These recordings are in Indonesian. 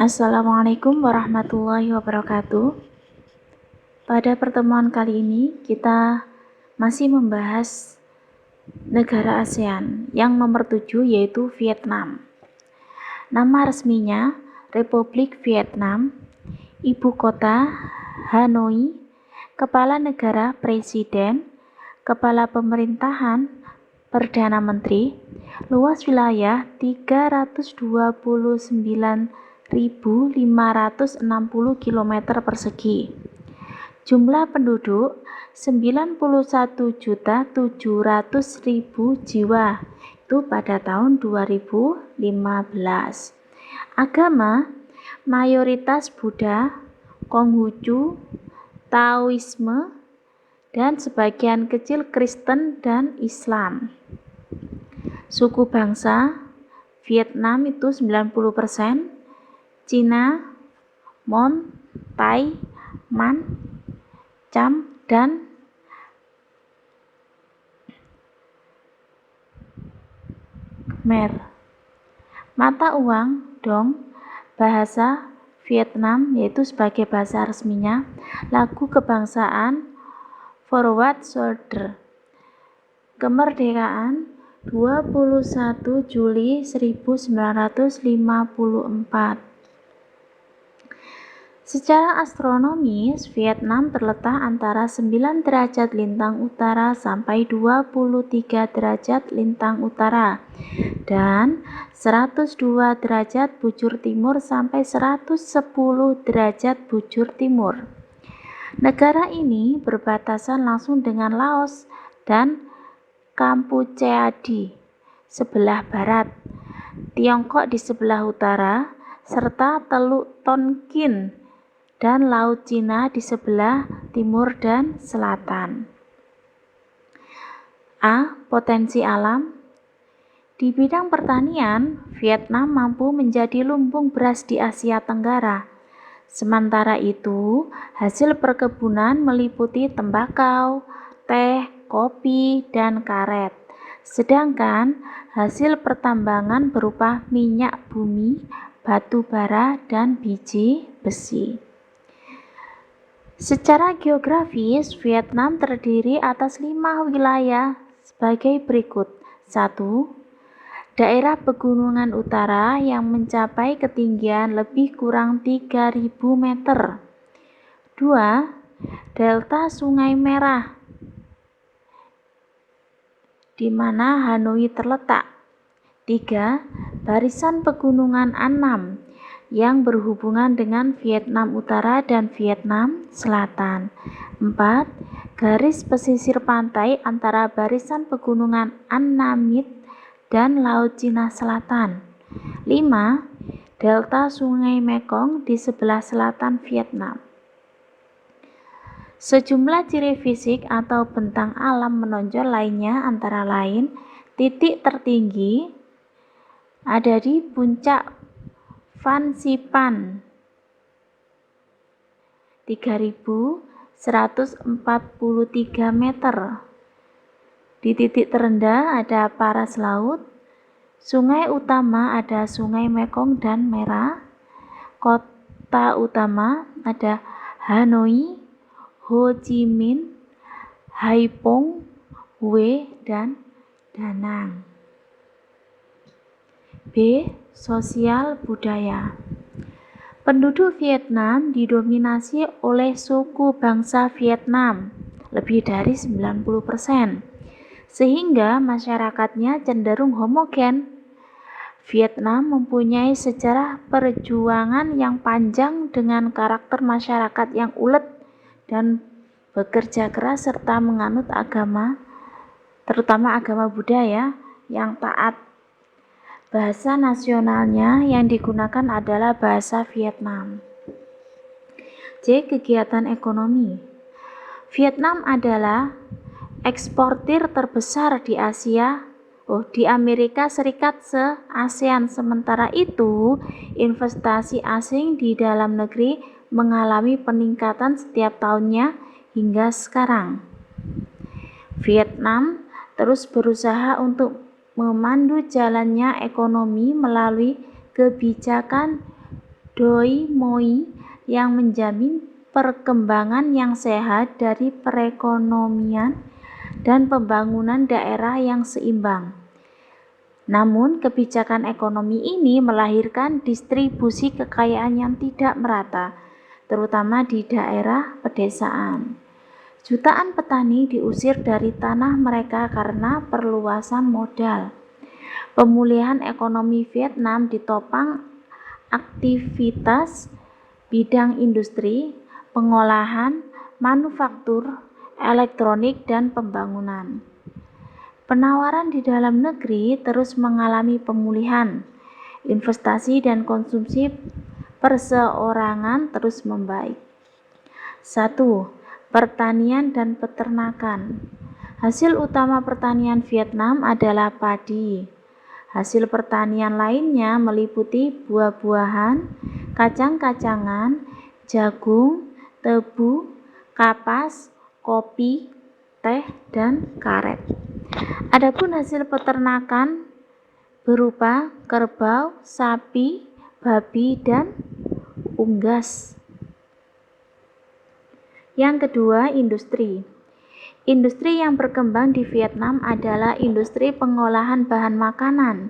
Assalamualaikum warahmatullahi wabarakatuh. Pada pertemuan kali ini kita masih membahas negara ASEAN yang nomor 7 yaitu Vietnam. Nama resminya Republik Vietnam, ibu kota Hanoi, kepala negara presiden, kepala pemerintahan Perdana Menteri, luas wilayah 329.560 km persegi. Jumlah penduduk 91.700.000 jiwa itu pada tahun 2015. Agama mayoritas Buddha, Konghucu, Taoisme, dan sebagian kecil Kristen dan Islam. Suku bangsa Vietnam itu 90%, Cina, Mon, Thai, Man, Cham, dan Khmer. Mata uang Dong, bahasa Vietnam yaitu sebagai bahasa resminya, lagu kebangsaan Forward Soldier. Kemerdekaan 21 Juli 1954. Secara astronomis, Vietnam terletak antara 9 derajat lintang utara sampai 23 derajat lintang utara dan 102 derajat bujur timur sampai 110 derajat bujur timur. Negara ini berbatasan langsung dengan Laos dan Kampuchea di sebelah barat, Tiongkok di sebelah utara, serta Teluk Tonkin dan Laut Cina di sebelah timur dan selatan. A. Potensi alam. Di bidang pertanian, Vietnam mampu menjadi lumbung beras di Asia Tenggara. Sementara itu, hasil perkebunan meliputi tembakau, teh, kopi, dan karet. Sedangkan hasil pertambangan berupa minyak bumi, batu bara, dan biji besi. Secara geografis, Vietnam terdiri atas 5 wilayah sebagai berikut. 1. Daerah pegunungan utara yang mencapai ketinggian lebih kurang 3.000 meter. 2. Delta Sungai Merah, di mana Hanoi terletak. 3. Barisan pegunungan Annam yang berhubungan dengan Vietnam Utara dan Vietnam Selatan. 4. Garis pesisir pantai antara barisan pegunungan Annamite dan Laut Cina Selatan. 5. Delta Sungai Mekong di sebelah selatan Vietnam. Sejumlah ciri fisik atau bentang alam menonjol lainnya antara lain titik tertinggi ada di puncak Phan Xipang 3.143 meter. Di titik terendah ada paras laut. Sungai utama ada Sungai Mekong dan Merah. Kota utama ada Hanoi, Ho Chi Minh, Haiphong, Hue, dan Da Nang. B. Sosial budaya. Penduduk Vietnam didominasi oleh suku bangsa Vietnam, lebih dari 90%, sehingga masyarakatnya cenderung homogen. Vietnam mempunyai sejarah perjuangan yang panjang dengan karakter masyarakat yang ulet dan bekerja keras serta menganut agama, terutama agama Buddha yang taat. Bahasa nasionalnya yang digunakan adalah bahasa Vietnam. C. Kegiatan ekonomi. Vietnam adalah eksportir terbesar di Amerika Serikat se-ASEAN. Sementara itu, investasi asing di dalam negeri mengalami peningkatan setiap tahunnya hingga sekarang. Vietnam terus berusaha untuk memandu jalannya ekonomi melalui kebijakan Doi Moi yang menjamin perkembangan yang sehat dari perekonomian dan pembangunan daerah yang seimbang. Namun, kebijakan ekonomi ini melahirkan distribusi kekayaan yang tidak merata, terutama di daerah pedesaan. Jutaan petani diusir dari tanah mereka karena perluasan modal. Pemulihan ekonomi Vietnam ditopang aktivitas bidang industri, pengolahan, manufaktur, elektronik, dan pembangunan. Penawaran di dalam negeri terus mengalami pemulihan. Investasi dan konsumsi perseorangan terus membaik. 1. Pertanian dan peternakan. Hasil utama pertanian Vietnam adalah padi. Hasil pertanian lainnya meliputi buah-buahan, kacang-kacangan, jagung, tebu, kapas, kopi, teh, dan karet. Adapun hasil peternakan berupa kerbau, sapi, babi, dan unggas. Yang kedua, industri. Industri yang berkembang di Vietnam adalah industri pengolahan bahan makanan,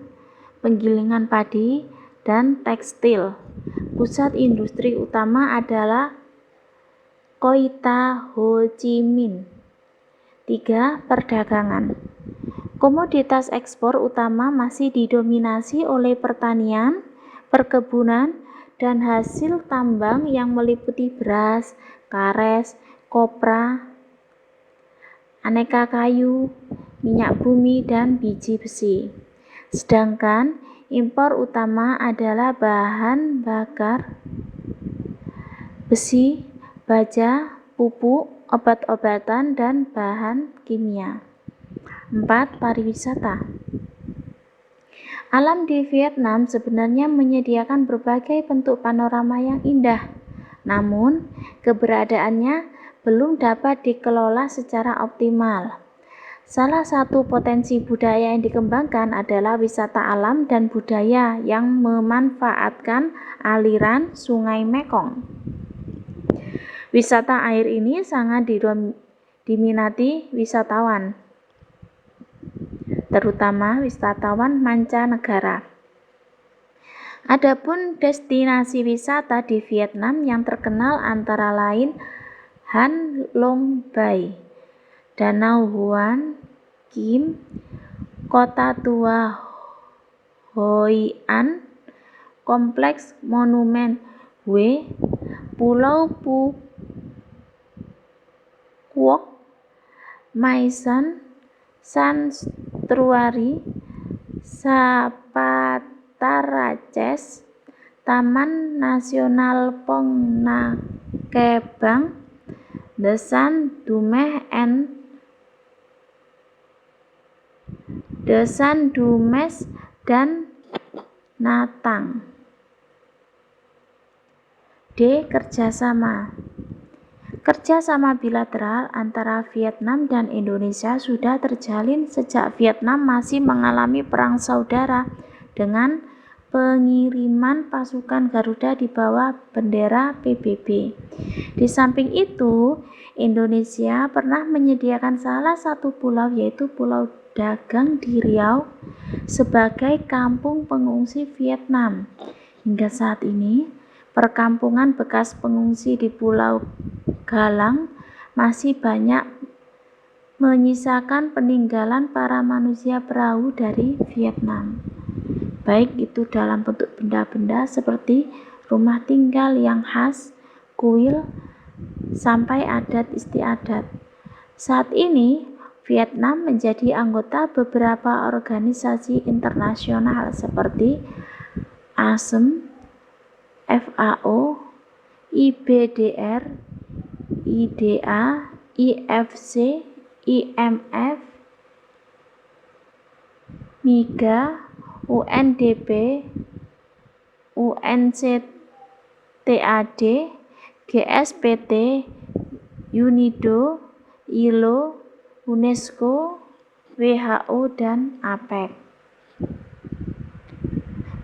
penggilingan padi, dan tekstil. Pusat industri utama adalah Coi Ta Ho Chi Minh. 3. Perdagangan. Komoditas ekspor utama masih didominasi oleh pertanian, perkebunan, dan hasil tambang yang meliputi beras, karet, kopra, aneka kayu, minyak bumi, dan biji besi. Sedangkan impor utama adalah bahan bakar besi, baja, pupuk, obat-obatan, dan bahan kimia. 4. Pariwisata. Alam di Vietnam sebenarnya menyediakan berbagai bentuk panorama yang indah, namun keberadaannya belum dapat dikelola secara optimal. Salah satu potensi budaya yang dikembangkan adalah wisata alam dan budaya yang memanfaatkan aliran Sungai Mekong. Wisata air ini sangat diminati wisatawan, terutama wisatawan mancanegara. Adapun destinasi wisata di Vietnam yang terkenal antara lain Han Long Bay, Danau Huan Kim, Kota Tua Hoi An, Kompleks Monumen Hue, Pulau Phu Quoc, Mai Son, Sanctuary, Sapataraches, Taman Nasional Phong Nha Ke Bang, The San Dumes, dan Natang. D. Kerjasama. Kerjasama bilateral antara Vietnam dan Indonesia sudah terjalin sejak Vietnam masih mengalami perang saudara dengan pengiriman pasukan Garuda di bawah bendera PBB. Di samping itu, Indonesia pernah menyediakan salah satu pulau, yaitu Pulau Dagang di Riau, sebagai kampung pengungsi Vietnam. Hingga saat ini, perkampungan bekas pengungsi di Pulau Galang masih banyak menyisakan peninggalan para manusia perahu dari Vietnam, baik itu dalam bentuk benda-benda seperti rumah tinggal yang khas, kuil, sampai adat istiadat. Saat ini, Vietnam menjadi anggota beberapa organisasi internasional seperti ASEM, FAO, IBDR, IDA, IFC, IMF, MIGA, UNDP, UNCTAD, GSPT, UNIDO, ILO, UNESCO, WHO, dan APEC.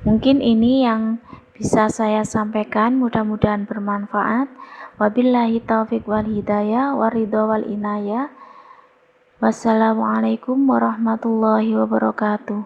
Mungkin ini yang bisa saya sampaikan, mudah-mudahan bermanfaat. Wabillahi taufiq wal hidayah, waridho wal inayah. Wassalamualaikum warahmatullahi wabarakatuh.